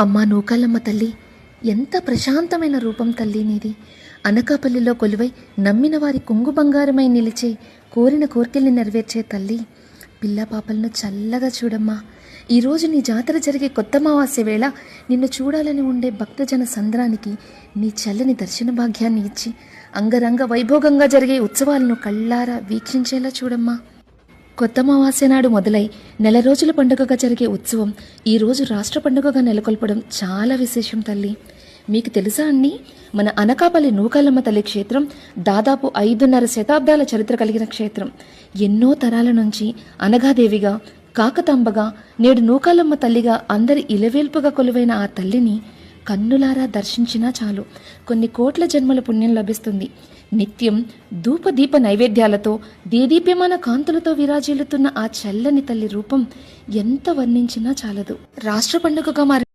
అమ్మా నూకాలమ్మ తల్లి, ఎంత ప్రశాంతమైన రూపం తల్లి నీది. అనకాపల్లిలో కొలువై నమ్మిన వారి కొంగు బంగారమై నిలిచే, కోరిన కోర్కెల్ని నెరవేర్చే తల్లి. పిల్ల పాపలను చల్లగా చూడమ్మా. ఈరోజు నీ జాతర జరిగే కొత్త అమావాస్య వేళ నిన్ను చూడాలని ఉండే భక్తజన సంద్రానికి నీ చల్లని దర్శన భాగ్యాన్ని ఇచ్చి అంగరంగ వైభోగంగా జరిగే ఉత్సవాలను కళ్ళారా వీక్షించేలా చూడమ్మా. కొత్త అమావాస్య నాడు మొదలై నెల రోజుల పండుగగా జరిగే ఉత్సవం ఈరోజు రాష్ట్ర పండుగగా నెలకొల్పడం చాలా విశేషం తల్లి. మీకు తెలుసా అండి, మన అనకాపల్లి నూకాలమ్మ తల్లి క్షేత్రం దాదాపు 5.5 శతాబ్దాల చరిత్ర కలిగిన క్షేత్రం. ఎన్నో తరాల నుంచి అనగాదేవిగా, కాకతాంబగా, నేడు నూకాలమ్మ తల్లిగా అందరి ఇలవేల్పుగా కొలువైన ఆ తల్లిని కన్నులారా దర్శించినా చాలు కొన్ని కోట్ల జన్మల పుణ్యం లభిస్తుంది. నిత్యం ధూపదీప నైవేద్యాలతో దేదీప్యమాన కాంతులతో విరాజిల్లుతున్న ఆ చల్లని తల్లి రూపం ఎంత వర్ణించినా చాలదు. రాష్ట్ర పండుగగా మారి